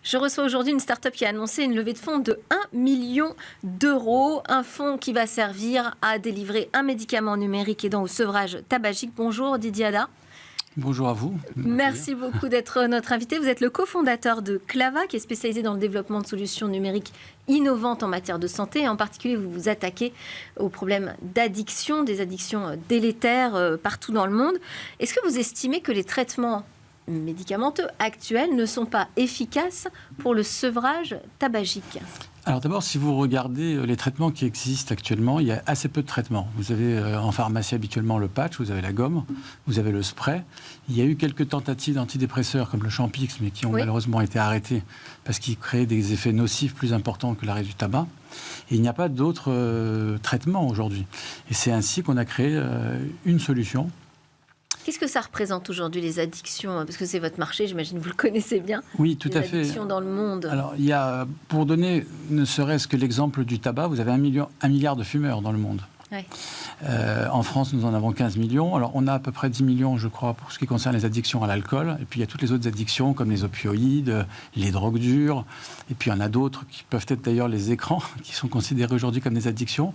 Je reçois aujourd'hui une start-up qui a annoncé une levée de fonds de 1 million d'euros. Un fonds qui va servir à délivrer un médicament numérique aidant au sevrage tabagique. Bonjour Didier Ada. Bonjour à vous. Merci beaucoup d'être notre invité. Vous êtes le cofondateur de Clava, qui est spécialisé dans le développement de solutions numériques innovantes en matière de santé. Et en particulier, vous vous attaquez aux problèmes d'addiction, des addictions délétères partout dans le monde. Est-ce que vous estimez que les traitements médicamenteux actuels ne sont pas efficaces pour le sevrage tabagique ? Alors d'abord, si vous regardez les traitements qui existent actuellement, il y a assez peu de traitements. Vous avez en pharmacie habituellement le patch, vous avez la gomme, vous avez le spray. Il y a eu quelques tentatives d'antidépresseurs comme le Champix, mais qui ont malheureusement été arrêtés parce qu'ils créaient des effets nocifs plus importants que l'arrêt du tabac. Et il n'y a pas d'autres traitements aujourd'hui. Et c'est ainsi qu'on a créé une solution. Qu'est-ce que ça représente aujourd'hui, les addictions ? Parce que c'est votre marché, j'imagine que vous le connaissez bien. Oui, tout à fait. Les addictions dans le monde. Alors, il y a, pour donner ne serait-ce que l'exemple du tabac, vous avez 1 milliard de fumeurs dans le monde. Ouais. En France, nous en avons 15 millions. Alors, on a à peu près 10 millions, je crois, pour ce qui concerne les addictions à l'alcool. Et puis, il y a toutes les autres addictions, comme les opioïdes, les drogues dures. Et puis, il y en a d'autres qui peuvent être d'ailleurs les écrans, qui sont considérés aujourd'hui comme des addictions.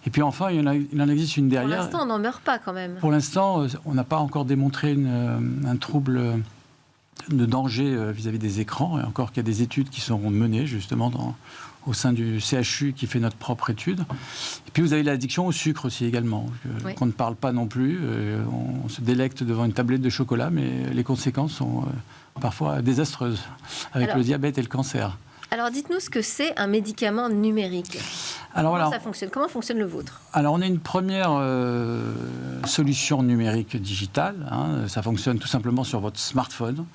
Et puis, enfin, il en existe une derrière. Pour l'instant, on n'en meurt pas quand même. Pour l'instant, on n'a pas encore démontré un trouble de danger vis-à-vis des écrans. Et encore qu'il y a des études qui seront menées, justement, au sein du CHU qui fait notre propre étude. Et puis vous avez l'addiction au sucre aussi également, qu'on ne parle pas non plus. On se délecte devant une tablette de chocolat, mais les conséquences sont parfois désastreuses, avec le diabète et le cancer. Alors dites-nous ce que c'est un médicament numérique. Comment ça fonctionne ? Comment fonctionne le vôtre ? Alors on a une première solution numérique digitale. Ça fonctionne tout simplement sur votre smartphone.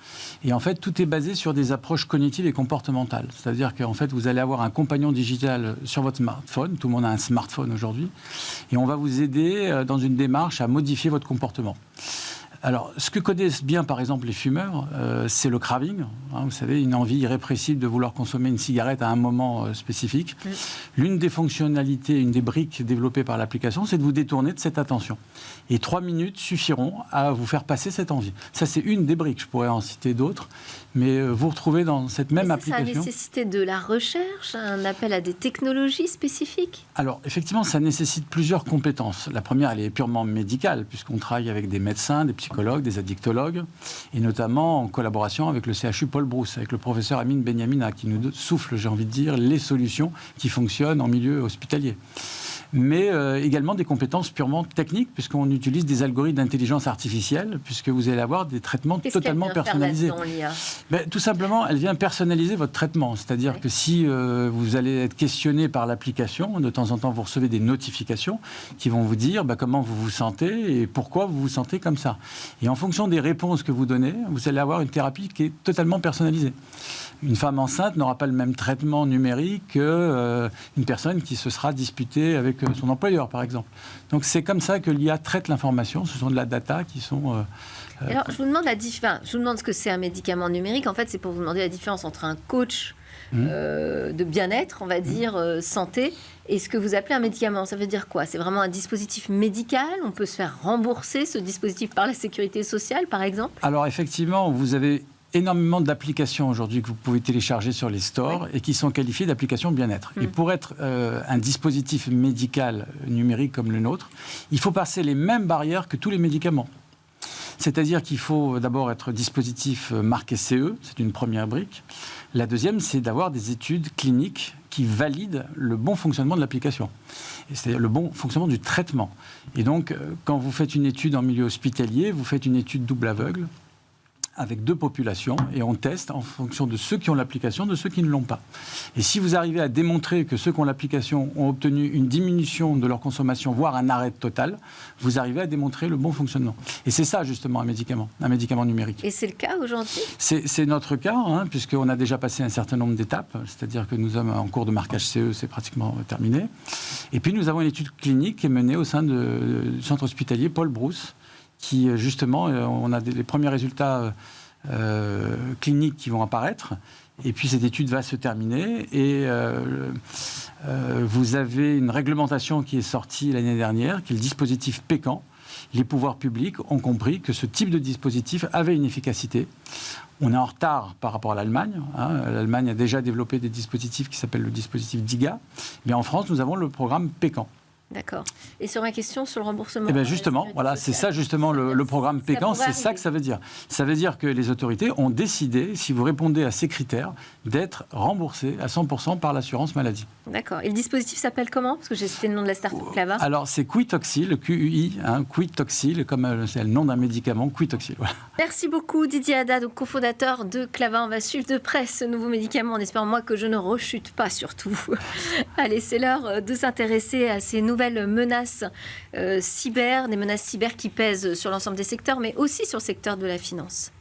Et en fait, tout est basé sur des approches cognitives et comportementales. C'est-à-dire qu'en fait, vous allez avoir un compagnon digital sur votre smartphone. Tout le monde a un smartphone aujourd'hui. Et on va vous aider dans une démarche à modifier votre comportement. Alors, ce que connaissent bien, par exemple, les fumeurs, c'est le craving. Vous savez, une envie irrépressible de vouloir consommer une cigarette à un moment spécifique. L'une des fonctionnalités, une des briques développées par l'application, c'est de vous détourner de cette attention. Et 3 minutes suffiront à vous faire passer cette envie. Ça, c'est une des briques. Je pourrais en citer d'autres. Mais vous retrouvez dans cette même application... Ça a nécessité de la recherche, un appel à des technologies spécifiques ? Alors, effectivement, ça nécessite plusieurs compétences. La première, elle est purement médicale, puisqu'on travaille avec des médecins, des psychologues, des addictologues, et notamment en collaboration avec le CHU Paul Brousse, avec le professeur Amine Benyamina, qui nous souffle, j'ai envie de dire, les solutions qui fonctionnent en milieu hospitalier. Mais également des compétences purement techniques, puisqu'on utilise des algorithmes d'intelligence artificielle, puisque vous allez avoir des traitements totalement personnalisés. Tout simplement, elle vient personnaliser votre traitement. C'est-à-dire que si vous allez être questionné par l'application, de temps en temps, vous recevez des notifications qui vont vous dire comment vous vous sentez et pourquoi vous vous sentez comme ça. Et en fonction des réponses que vous donnez, vous allez avoir une thérapie qui est totalement personnalisée. Une femme enceinte n'aura pas le même traitement numérique qu'une personne qui se sera disputée avec son employeur, par exemple. Donc c'est comme ça que l'IA traite l'information. Ce sont de la data qui sont... Alors, je vous demande ce que c'est un médicament numérique. En fait, c'est pour vous demander la différence entre un coach de bien-être, on va dire, santé, et ce que vous appelez un médicament. Ça veut dire quoi ? C'est vraiment un dispositif médical ? On peut se faire rembourser ce dispositif par la sécurité sociale, par exemple ? Alors, effectivement, vous avez énormément d'applications aujourd'hui que vous pouvez télécharger sur les stores et qui sont qualifiées d'applications bien-être. Et pour être un dispositif médical numérique comme le nôtre, il faut passer les mêmes barrières que tous les médicaments. C'est-à-dire qu'il faut d'abord être dispositif marqué CE, c'est une première brique. La deuxième, c'est d'avoir des études cliniques qui valident le bon fonctionnement de l'application, c'est-à-dire le bon fonctionnement du traitement. Et donc, quand vous faites une étude en milieu hospitalier, vous faites une étude double aveugle, avec 2 populations, et on teste en fonction de ceux qui ont l'application, de ceux qui ne l'ont pas. Et si vous arrivez à démontrer que ceux qui ont l'application ont obtenu une diminution de leur consommation, voire un arrêt total, vous arrivez à démontrer le bon fonctionnement. Et c'est ça, justement, un médicament numérique. Et c'est le cas aujourd'hui ? C'est notre cas, puisqu'on a déjà passé un certain nombre d'étapes, c'est-à-dire que nous sommes en cours de marquage CE, c'est pratiquement terminé. Et puis nous avons une étude clinique qui est menée au sein du centre hospitalier Paul Brousse, qui justement, on a les premiers résultats cliniques qui vont apparaître, et puis cette étude va se terminer, et vous avez une réglementation qui est sortie l'année dernière, qui est le dispositif PECAN. les pouvoirs publics ont compris que ce type de dispositif avait une efficacité. On est en retard par rapport à l'Allemagne. L'Allemagne a déjà développé des dispositifs qui s'appellent le dispositif DIGA. Mais en France, nous avons le programme PECAN. D'accord. Et sur ma question sur le remboursement... Eh bien justement, voilà, c'est ça justement le programme PECAN, c'est ça que ça veut dire. Ça veut dire que les autorités ont décidé, si vous répondez à ces critères, d'être remboursés à 100% par l'assurance maladie. D'accord. Et le dispositif s'appelle comment? Parce que j'ai cité le nom de la start-up Clava. Alors c'est Quitoxil, QUI, Quitoxil, comme c'est le nom d'un médicament, Quitoxil. Voilà. Merci beaucoup Didier Haddad, cofondateur de Clava. On va suivre de près ce nouveau médicament en espérant moi que je ne rechute pas surtout. Allez, c'est l'heure de s'intéresser à ces nouvelles menaces cyber, des menaces cyber qui pèsent sur l'ensemble des secteurs, mais aussi sur le secteur de la finance.